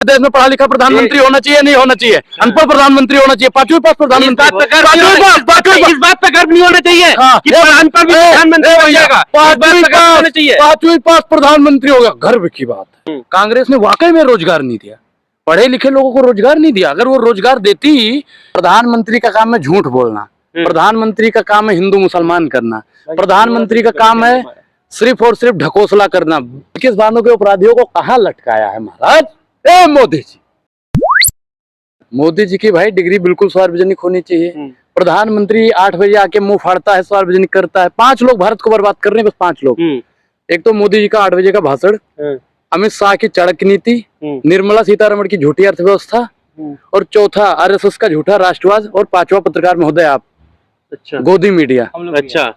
देश में पढ़ा लिखा प्रधानमंत्री होना चाहिए, नहीं होना चाहिए, अनपढ़ प्रधानमंत्री होना चाहिए, पांचवी पास प्रधानमंत्री। इस बात पे गर्व नहीं होना चाहिए कि अनपढ़ भी प्रधानमंत्री हो जाएगा। पांचवी पास प्रधानमंत्री होगा, गर्व की बात है। कांग्रेस ने वाकई में रोजगार नहीं दिया, पढ़े लिखे लोगों को रोजगार नहीं दिया। अगर वो रोजगार देती, प्रधानमंत्री का काम है झूठ बोलना, प्रधानमंत्री का काम है हिंदू मुसलमान करना, प्रधानमंत्री का काम है सिर्फ और सिर्फ ढकोसला करना। किस बातों के अपराधियों को कहाँ लटकाया है महाराज? ए मोदी जी, मोदी जी की भाई डिग्री बिल्कुल सार्वजनिक होनी चाहिए। प्रधानमंत्री 8 बजे आके मुंह फाड़ता है, सार्वजनिक करता है। 5 लोग भारत को बर्बाद कर रहे हैं, बस 5 लोग। एक तो मोदी जी का 8 बजे का भाषण, अमित शाह की चड़क नीति, निर्मला सीतारमण की झूठी अर्थव्यवस्था, और चौथा आरएसएस का झूठा राष्ट्रवाद, और 5वां पत्रकार महोदय आप। अच्छा, गोदी मीडिया। अच्छा,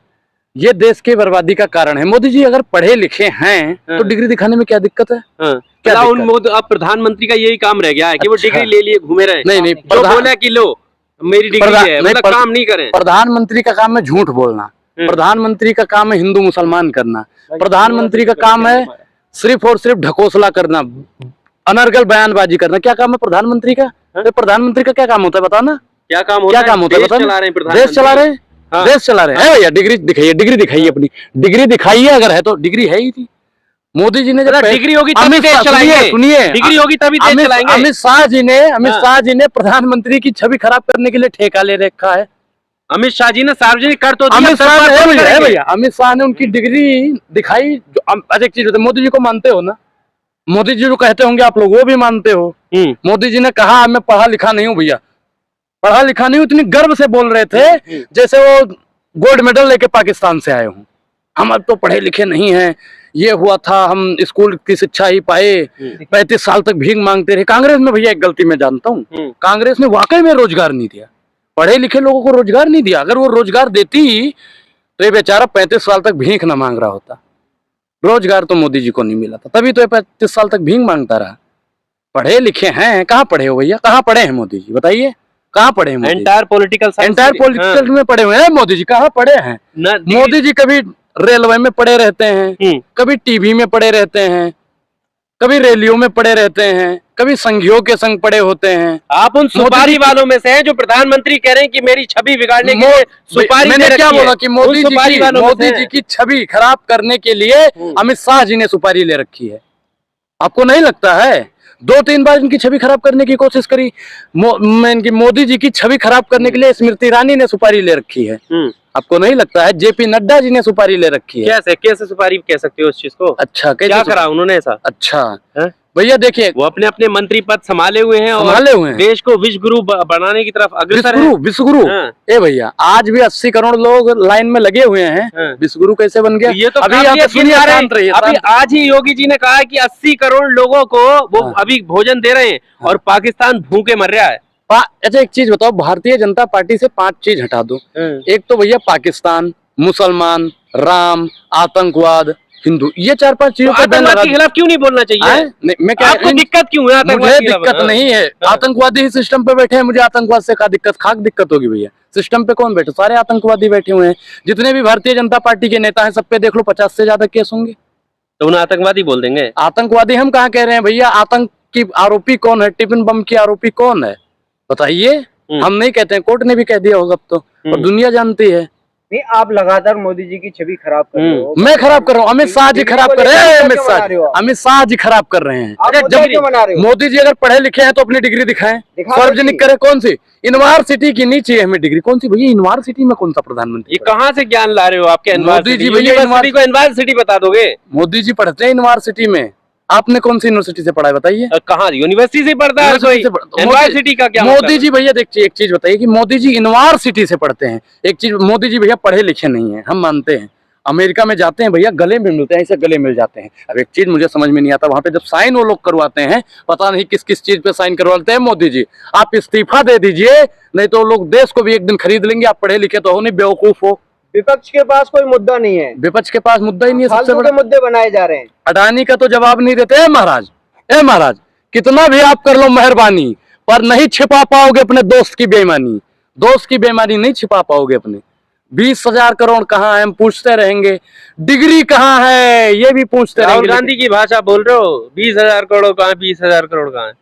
ये देश की बर्बादी का कारण है। मोदी जी अगर पढ़े लिखे हैं तो डिग्री दिखाने में क्या दिक्कत है? क्या अब प्रधानमंत्री का यही काम रह गया है कि वो डिग्री ले लिए घूमे रहे? नहीं, जो बोला कि लो मेरी डिग्री है, मतलब काम नहीं करें। प्रधानमंत्री का काम है झूठ बोलना, प्रधानमंत्री का काम है हिंदू मुसलमान करना, प्रधानमंत्री का काम है सिर्फ और सिर्फ ढकोसला करना, अनर्गल बयानबाजी करना। क्या काम है प्रधानमंत्री का? प्रधानमंत्री का क्या काम होता है बताओ ना? क्या काम होता है? देश चला रहे हैं, देश चला रहे हैं, देश चला रहे हैं भैया। डिग्री दिखाइए, डिग्री दिखाइए, अपनी डिग्री दिखाइए। अगर है तो डिग्री है ही थी। मोदी जी ने जब डिग्री होगी तभी देश चलाएंगे, सुनिए, डिग्री होगी तभी देश चलाएंगे। अमित शाह जी ने प्रधानमंत्री की छवि खराब करने के लिए ठेका ले रखा है। अमित शाह जी ने सार्वजनिक कर तो दिया। अमित शाह ने उनकी डिग्री दिखाई। अच्छा, एक चीज होता है, मोदी जी को मानते हो ना? मोदी जी जो कहते होंगे आप लोग वो भी मानते हो। मोदी जी ने कहा मैं पढ़ा लिखा नहीं हूँ भैया, पढ़ा लिखा नहीं हूँ। इतनी गर्व से बोल रहे थे जैसे वो गोल्ड मेडल लेके पाकिस्तान से आए हूँ। हम अब तो पढ़े लिखे नहीं हैं, ये हुआ था, हम स्कूल की शिक्षा ही पाए, 35 साल तक भीख मांगते रहे। कांग्रेस में भैया एक गलती मैं जानता हूँ, कांग्रेस ने वाकई में रोजगार नहीं दिया, पढ़े लिखे लोगों को रोजगार नहीं दिया। अगर वो रोजगार देती तो ये बेचारा 35 साल तक भीख ना मांग रहा होता। रोजगार तो मोदी जी को नहीं मिला था, तभी तो 35 साल तक भीख मांगता रहा। पढ़े लिखे हैं, कहाँ पढ़े हो भैया? कहाँ पढ़े हैं मोदी जी? बताइए कहाँ पढ़े हैं? एंटायर पॉलिटिकल में पढ़े हुए हैं मोदी जी? कहाँ पढ़े हैं मोदी जी? कभी रेलवे में पड़े रहते हैं, कभी टीवी में पड़े रहते हैं, कभी रैलियों में पड़े रहते हैं, कभी संघियों के संग पड़े होते हैं। आप उन सुपारी वालों में से हैं जो प्रधानमंत्री कह रहे हैं कि मेरी छवि बिगाड़ने के लिए सुपारी। मैंने क्या बोला कि मोदी जी की छवि खराब करने के लिए अमित शाह जी ने सुपारी ले रखी है? आपको नहीं लगता है? 2-3 बार इनकी छवि खराब करने की कोशिश करी। मोदी जी की छवि खराब करने के लिए स्मृति ईरानी ने सुपारी ले रखी है। आपको नहीं लगता है? जेपी नड्डा जी ने सुपारी ले रखी है। कैसे सुपारी कह सकते हो उस चीज को? अच्छा, क्या करा उन्होंने ऐसा? अच्छा भैया देखिए, वो अपने अपने मंत्री पद संभाले हुए हैं और देश को विश्व गुरु बनाने की तरफ अग्रसर है। विश्व गुरु ए भैया, आज भी 80 करोड़ लोग लाइन में लगे हुए हैं। विश्व गुरु कैसे बन गया? ये तो अभी आज ही योगी जी ने कहा है कि 80 करोड़ लोगों को वो अभी भोजन दे रहे हैं और पाकिस्तान भूखे मर रहा है। अच्छा, एक चीज बताओ, भारतीय जनता पार्टी से 5 चीज हटा दो। एक तो भैया पाकिस्तान, मुसलमान, राम, आतंकवाद, हिंदू, ये 4-5 चीजों के खिलाफ क्यों नहीं बोलना चाहिए? मैं क्या, आपको दिक्कत क्यों है? मुझे दिक्कत नहीं है, आतंकवादी ही सिस्टम पे बैठे हैं, मुझे आतंकवाद से क्या दिक्कत? खाक दिक्कत होगी भैया? सिस्टम पे कौन बैठे? सारे आतंकवादी बैठे हुए हैं। जितने भी भारतीय जनता पार्टी के नेता हैं सब पे देख लो 50 से ज्यादा केस होंगे, तो उन्हें आतंकवादी बोल देंगे। आतंकवादी हम कहाँ कह रहे हैं भैया? आतंक की आरोपी कौन है? टिफिन बम की आरोपी कौन है बताइए? हम नहीं कहते हैं, कोर्ट ने भी कह दिया होगा अब तो, और दुनिया जानती है। नहीं, आप लगातार मोदी जी की छवि खराब कर रहे हो। मैं खराब कर रहा हूँ? अमित शाह जी खराब कर रहे हैं। अमित शाह जी खराब कर रहे हैं। जब मोदी जी अगर पढ़े लिखे हैं तो अपनी डिग्री दिखाएं, सार्वजनिक करें। कौन सी यूनिवर्सिटी की नहीं चाहिए हमें डिग्री? कौन सी भैया यूनिवर्सिटी में? कौन सा प्रधानमंत्री? ये कहाँ से ज्ञान ला रहे हो? आपके मोदी जी भैया यूनिवर्सिटी बता दोगे? मोदी जी पढ़ते हैं यूनिवर्सिटी में। आपने कौन सी यूनिवर्सिटी से पढ़ा है बताइए? कहाँ यूनिवर्सिटी से पढ़ता है कोई? यूनिवर्सिटी का क्या? मोदी जी भैया देखिए, एक चीज बताइए कि मोदी जी यूनिवर्सिटी से पढ़ते हैं। एक चीज, मोदी जी भैया पढ़े लिखे नहीं है, हम मानते हैं। अमेरिका में जाते हैं भैया, गले में मिलते हैं, ऐसे गले मिल जाते हैं। अब एक चीज मुझे समझ में नहीं आता, वहां पे जब साइन वो लोग करवाते हैं, पता नहीं किस किस चीज पे साइन करवाते हैं। मोदी जी आप इस्तीफा दे दीजिए, नहीं तो लोग देश को भी एक दिन खरीद लेंगे। आप पढ़े लिखे तो हो नहीं, बेवकूफ हो। विपक्ष के पास कोई मुद्दा नहीं है। विपक्ष के पास मुद्दा ही नहीं है, सबसे बड़े मुद्दे बनाए जा रहे हैं। अडानी का तो जवाब नहीं देते हैं महाराज। महाराज कितना भी आप कर लो मेहरबानी, पर नहीं छिपा पाओगे अपने दोस्त की बेईमानी। दोस्त की बेईमानी नहीं छिपा पाओगे अपने। 20,000 करोड़ कहाँ है हम पूछते रहेंगे, डिग्री कहाँ है ये भी पूछते रहेंगे। राहुल गांधी की भाषा बोल रहे हो? 20,000 करोड़ कहाँ है? 20,000 करोड़ कहाँ है?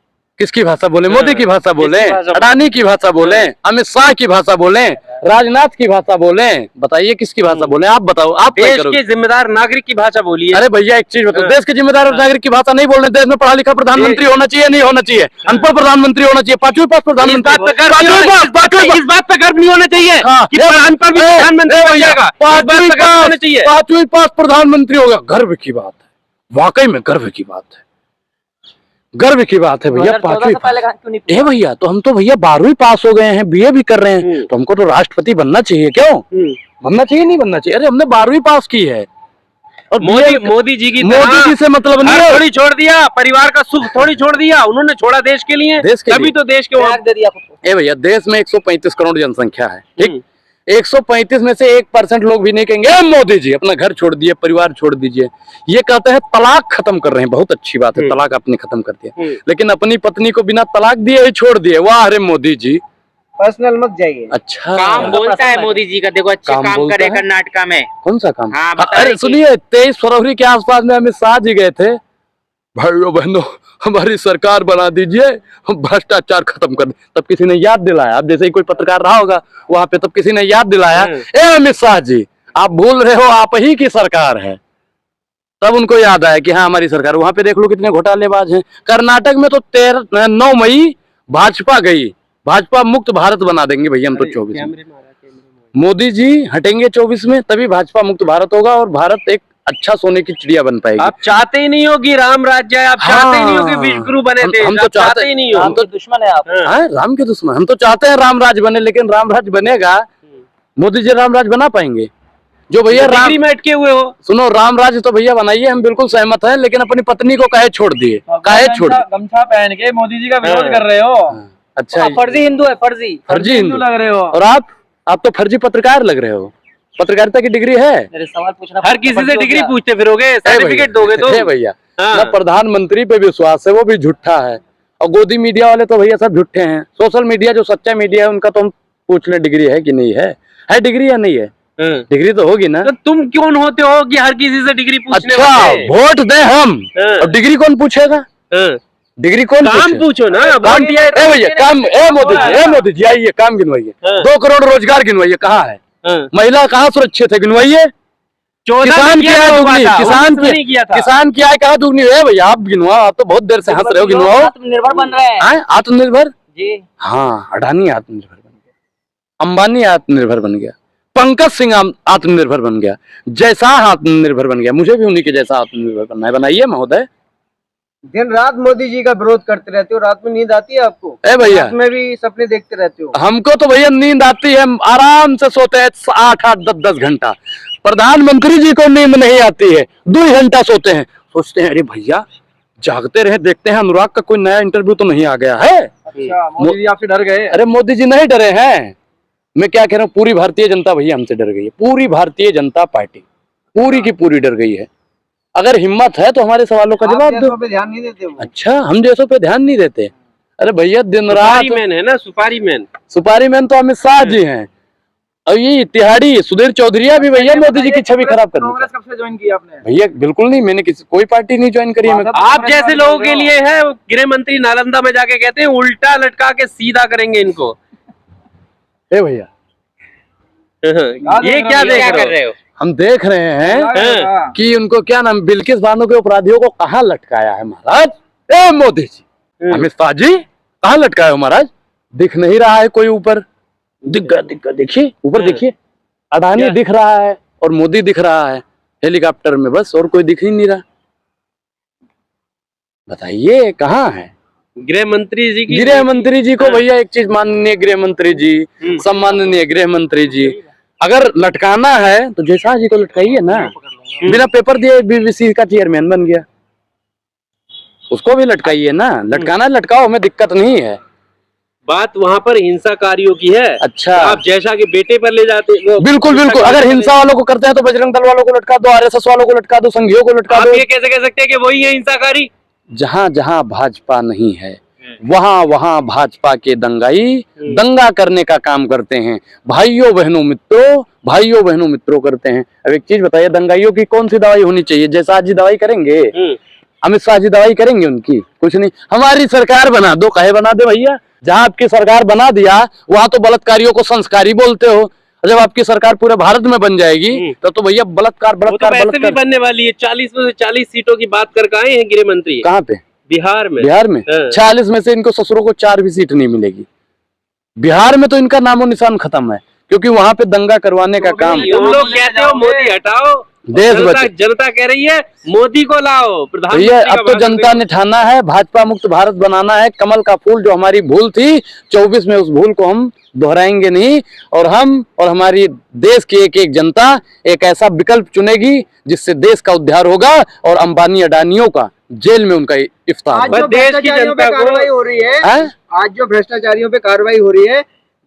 किसकी भाषा बोले? मोदी की भाषा बोले, किसकी भाषा अडानी की भाषा बोले, अमित शाह की भाषा बोले, राजनाथ की भाषा बोले? बताइए किसकी भाषा बोले? आप बताओ, आप क्या देश करोगे? के जिम्मेदार नागरिक की भाषा बोलिए। अरे भैया एक चीज बताओ, देश के जिम्मेदार नागरिक की भाषा नहीं बोल रहे, देश में पढ़ा लिखा प्रधानमंत्री होना चाहिए, नहीं होना चाहिए? अनपढ़ प्रधानमंत्री होना चाहिए, पांचवी पास प्रधानमंत्री, इस बात पे गर्व नहीं होना चाहिए हाँ, कि अनपढ़ भी प्रधानमंत्री बन जाएगा। इस बात पे गर्व होना चाहिए। पांचवी पास प्रधानमंत्री होगा, गर्व की बात है, वाकई में गर्व की बात है, गर्व की बात है भैया। पांचवी ए भैया, तो हम तो भैया 12वीं पास हो गए हैं, बीए भी कर रहे हैं, तो हमको तो राष्ट्रपति बनना चाहिए, क्यों बनना चाहिए? नहीं बनना चाहिए? अरे हमने 12वीं पास की है, और मोदी जी की मोदी जी से मतलब नहीं है। थोड़ी छोड़ दिया, परिवार का सुख थोड़ी छोड़ दिया, उन्होंने छोड़ा देश के लिए, तभी तो देश के दे दिया। ए भैया, देश में 135 करोड़ जनसंख्या है, ठीक? 135 में से 1% लोग भी नहीं कहेंगे ए मोदी जी अपना घर छोड़ दिए, परिवार छोड़ दीजिए। ये कहते हैं तलाक खत्म कर रहे हैं, बहुत अच्छी बात है, तलाक आपने खत्म कर दिया, लेकिन अपनी पत्नी को बिना तलाक दिए ही छोड़ दिए। वाह अरे मोदी जी, पर्सनल मत जाइए। अच्छा काम बोलता है मोदी जी का, देखो अच्छे काम करे कर्नाटका में। कौन सा काम? हाँ, अरे सुनिए, 23 फरवरी के आसपास में अमित शाह जी गए थे, भाइयों बहनों हमारी सरकार बना दीजिए, हम भ्रष्टाचार खत्म कर दे। तब किसी ने याद दिलाया, अब जैसे ही कोई पत्रकार रहा होगा वहां पे, तब किसी ने याद दिलाया, ए अमित शाह जी आप भूल रहे हो, आप ही की सरकार है। तब उनको याद आया कि हाँ हमारी सरकार। वहां पे देख लो कितने घोटालेबाज हैं। कर्नाटक में तो 9 मई भाजपा गई, भाजपा मुक्त भारत बना देंगे भैया हम तो 24 में। मोदी जी हटेंगे 24 में, तभी भाजपा मुक्त भारत होगा और भारत एक अच्छा सोने की चिड़िया बन पाएगी। आप चाहते ही नहीं हो कि राम राज्य है, आप चाहते ही नहीं हो कि विश्वगुरु बने थे, हम तो चाहते ही नहीं हो। हम तो दुश्मन है आप। हाँ, राम के दुश्मन। हम तो चाहते हैं राम राज बने, लेकिन राम राज बनेगा? मोदी जी राम राज बना पाएंगे? जो भैया डिग्री में अटके हुए हो। सुनो, राम राज तो भैया बनाइए, हम बिल्कुल सहमत हैं, लेकिन अपनी पत्नी को काहे छोड़ दिए? काहे छोड़ दिए? गमछा पहन के मोदी जी का विरोध कर रहे हो। अच्छा, फर्जी हिंदू है, फर्जी फर्जी हिंदू लग रहे हो। और आप तो फर्जी पत्रकार लग रहे हो। पत्रकारिता की डिग्री है? मेरे सवाल पूछना, हर किसी से डिग्री पूछते फिरोगे, सर्टिफिकेट दोगे तो? भैया ना प्रधानमंत्री पे विश्वास है, वो भी झूठा है, और गोदी मीडिया वाले तो भैया सब झूठे हैं। सोशल मीडिया जो सच्चा मीडिया है उनका तो हम पूछ ले डिग्री है कि नहीं है? डिग्री या नहीं है? डिग्री तो होगी ना। तो तुम कौन होते हो कि हर किसी से डिग्री पूछने अच्छा, वाले? वोट दे हम, और डिग्री कौन पूछेगा? डिग्री कौन काम पूछो ना। काम भैया काम। मोदी जी आइए, काम गिनवाइए। 2 करोड़ रोजगार गिनवाइए, कहाँ है? महिला कहाँ सुरक्षित है? गिनवाइए। किसान की आय दुगनी, किसान की आय कहाँ दुगनी है भैया? आप गिनवाओ, आप तो बहुत देर से हंस रहे हो, गिनवाओ। आत्मनिर्भर बन रहे हैं। आत्मनिर्भर जी हाँ, अडानी आत्मनिर्भर बन गया, अंबानी आत्मनिर्भर बन गया, पंकज सिंह आत्मनिर्भर बन गया, जैसा आत्मनिर्भर बन गया। मुझे भी उन्हीं के जैसा आत्मनिर्भर बनना है। बनाइए महोदय। दिन रात मोदी जी का विरोध करते रहते हो, रात में नींद आती है आपको? ए भैया, रात में भी सपने देखते रहते हो? हमको तो भैया नींद आती है, आराम से सोते हैं 8-8, 10-10 घंटा। प्रधानमंत्री जी को नींद नहीं आती है, 2 घंटा सोते हैं। सोचते हैं अरे भैया जागते रहे, देखते हैं अनुराग का कोई नया इंटरव्यू तो नहीं आ गया है। अच्छा, मोदी जी आपसे डर गए? अरे मोदी जी नहीं डरे हैं, मैं क्या कह रहा हूँ, पूरी भारतीय जनता भैया हमसे डर गई है। पूरी भारतीय जनता पार्टी पूरी की पूरी डर गई है। अगर हिम्मत है तो हमारे सवालों का जवाब दो। पे ध्यान नहीं देते हो? अच्छा, हम जैसों पे ध्यान नहीं देते? अरे भैया दिन रात मैन है ना, सुपारी मैन तो अमित शाह जी हैं, और ये तिहाड़ी सुधीर चौधरी भी भैया मोदी जी की छवि खराब कर कांग्रेस कब से ज्वाइन किया आपने? भैया बिल्कुल नहीं, मैंने कोई पार्टी नहीं ज्वाइन करी है। आप जैसे लोगों के लिए है, गृह मंत्री नालंदा में जाके कहते हैं उल्टा लटका के सीधा करेंगे इनको। ए भैया ये क्या देख रहे हो? हम देख रहे हैं कि उनको क्या नाम, बिल्किस बानो के अपराधियों को कहाँ लटकाया है महाराज? ए मोदी जी, अमित शाह जी कहाँ लटकाया हो महाराज? दिख नहीं रहा है कोई ऊपर? दिख गया, देखिए ऊपर देखिए, अडानी दिख रहा है और मोदी दिख रहा है हेलीकॉप्टर में, बस और कोई दिख ही नहीं रहा। बताइए कहाँ है गृह मंत्री जी? गृह मंत्री जी को भैया एक चीज, माननीय गृह मंत्री जी, सम्माननीय गृह मंत्री जी, अगर लटकाना है तो जयशाह जी को लटकाइए ना। बिना पेपर दिए बीबीसी का चेयरमैन बन गया, उसको भी लटकाइए ना। लटकाना लटकाओ, हमें दिक्कत नहीं है। बात वहाँ पर हिंसाकारियों की है। अच्छा, आप जयशाह के बेटे पर ले जाते? बिल्कुल बिल्कुल। अगर हिंसा वालों को करते हैं तो बजरंग दल वालों को लटका दो, आरएसएस वालों को लटका दो, संघियों को लटका दो। ये कैसे कह सकते हैं कि वही है हिंसाकारी? जहाँ जहाँ भाजपा नहीं है वहाँ वहाँ भाजपा के दंगाई दंगा करने का काम करते हैं। भाइयों बहनों मित्रों करते हैं। अब एक चीज बताइए, दंगाइयों की कौन सी दवाई होनी चाहिए? जयशाह जी दवाई करेंगे? अमित शाह जी दवाई करेंगे उनकी? कुछ नहीं। हमारी सरकार बना दो, कहे बना दे भैया। जहां आपकी सरकार बना दिया वहां तो बलात्कारियों को संस्कारी बोलते हो, और जब आपकी सरकार पूरे भारत में बन जाएगी तो भैया बलात्कार वो तो बलात्कार वैसे भी बलात्कार। बनने वाली है। 40 में से 40 सीटों की बात करके आए हैं गृह मंत्री। कहाँ पे? बिहार में। बिहार में हाँ। 46 में से इनको ससुरों को 4 भी सीट नहीं मिलेगी। बिहार में तो इनका नामो निशान खत्म है, क्योंकि वहां पे दंगा करवाने का काम। तुम लोग कहते हो मोदी हटाओ, देश जनता बचे। जनता कह रही है मोदी को लाओ प्रधानमंत्री भैया का अब तो भाषण जनता दो। ने ठाना है, भाजपा मुक्त भारत बनाना है। कमल का फूल जो हमारी भूल थी 24 में, उस भूल को हम दोहराएंगे नहीं, और हम और हमारी देश की एक एक जनता एक ऐसा विकल्प चुनेगी जिससे देश का उद्धार होगा और अंबानी अडानियों का जेल में उनका इफ्तार आज होगा। जो देश की भ्रष्टाचारियों पे जनता को- कार्रवाई हो रही है, हैं? आज जो भ्रष्टाचारियों पे कार्रवाई हो रही है,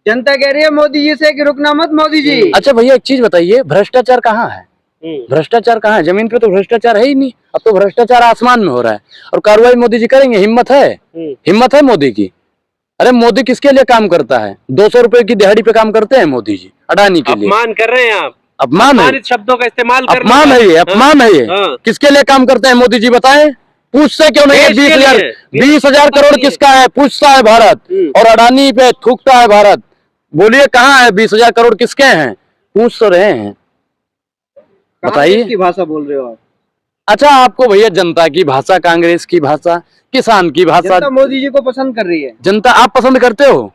जनता कह रही है मोदी जी से कि रुकना मत मोदी जी। अच्छा भैया एक चीज बताइए, भ्रष्टाचार कहाँ है? भ्रष्टाचार कहाँ है? जमीन पे तो भ्रष्टाचार है ही नहीं। अब तो भ्रष्टाचार आसमान में हो रहा है, और कार्रवाई मोदी जी करेंगे? हिम्मत है? हिम्मत है मोदी की? अरे मोदी किसके लिए काम करता है? 200 रुपए की दिहाड़ी पे काम करते हैं मोदी जी, अडानी के लिए। अपमान कर रहे हैं आप, अपमान है, अपमानित शब्दों का इस्तेमाल कर अपमान है ये, अपमान है ये। हाँ। किसके लिए काम करते हैं मोदी जी बताएं? पूछते क्यों नहीं है? देश के लिए। 20,000 करोड़ किसका है? पूछता है भारत, और अडानी पे थूकता है भारत। बोलिए कहाँ है 20,000 करोड़ किसके हैं? पूछ तो रहे हैं, बताइए। की भाषा बोल रहे हो आप? अच्छा आपको भैया जनता की भाषा, कांग्रेस की भाषा, किसान की भाषा, जनता मोदी जी को पसंद कर रही है। जनता आप पसंद करते हो?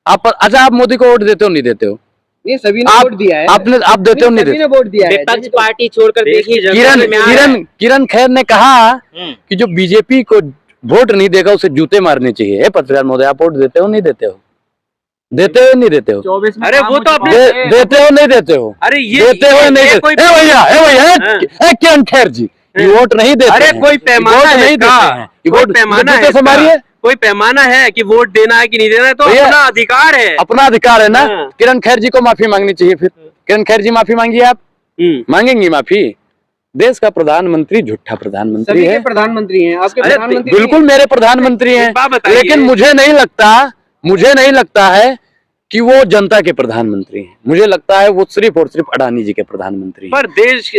आप अच्छा आप मोदी को वोट देते हो नहीं देते हो? ये सभी ने आप वोट दिया है। आप देते हो नहीं सभी देते? ने वोट दिया है। विपक्ष पार्टी छोड़कर देश की देखिए जनता किरण किरण खैर ने कहा कि जो बीजेपी को वोट नहीं देगा उसे जूते मारने चाहिए। पत्रकार महोदय आप वोट देते हो नहीं देते हो? देते हो नहीं देते हो? 24 में अरे वो तो अपने देते हो नहीं देते हो? अरे ये देते हो नहीं ये देते? कोई ए भैया हाँ। किरण खैर जी, ये वोट नहीं देते अरे हैं। कोई ये पैमाना वोट है नहीं इसका? देते हैं। ये कोई वोट पैमाना है जूते से मारिए। इसका? कोई पैमाना है कि वोट देना है कि नहीं देना है? तो भैया, अपना अधिकार है। अपना अधिकार है ना। हाँ। किरण खैर जी को माफी मांगनी चाहिए। फिर किरण खैर जी माफी मांगिए। आप मांगेंगी माफी? देश का प्रधानमंत्री झूठा प्रधानमंत्री सभी है। के प्रधानमंत्री हैं आपके अरे प्रधानमंत्री। बिल्कुल मेरे प्रधानमंत्री हैं, एक बात बताइए। लेकिन मुझे नहीं लगता है कि वो जनता के प्रधानमंत्री हैं। मुझे लगता है वो सिर्फ और सिर्फ अडानी जी के प्रधानमंत्री हैं। पर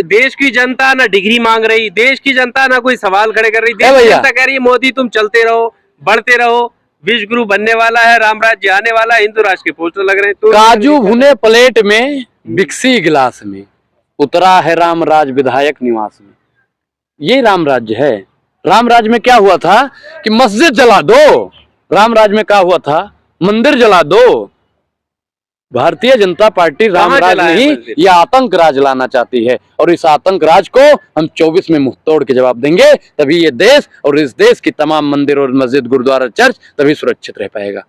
देश की जनता ना डिग्री मांग रही, देश की जनता ना कोई सवाल खड़े कर रही। देश की भैया। जनता कह रही है मोदी तुम चलते रहो, बढ़ते रहो, विश्व गुरु बनने वाला है, राम राज्य आने वाला है, हिंदू राष्ट्र के पोस्टर लग रहे हैं। तो काजू भुने प्लेट में, बिक्सी गिलास में, उतरा है राम राज विधायक निवास में। ये राम राज्य है। राम राज्य में क्या हुआ था कि मस्जिद जला दो। राम राज्य में क्या हुआ था? मंदिर जला दो। भारतीय जनता पार्टी राम कहाँ राज जलाया नहीं, मस्जिद? यह आतंक राज लाना चाहती है, और इस आतंक राज को हम 24 में मुंह तोड़ के जवाब देंगे। तभी ये देश और इस देश की तमाम मंदिर और मस्जिद, गुरुद्वारा, चर्च तभी सुरक्षित रह पाएगा।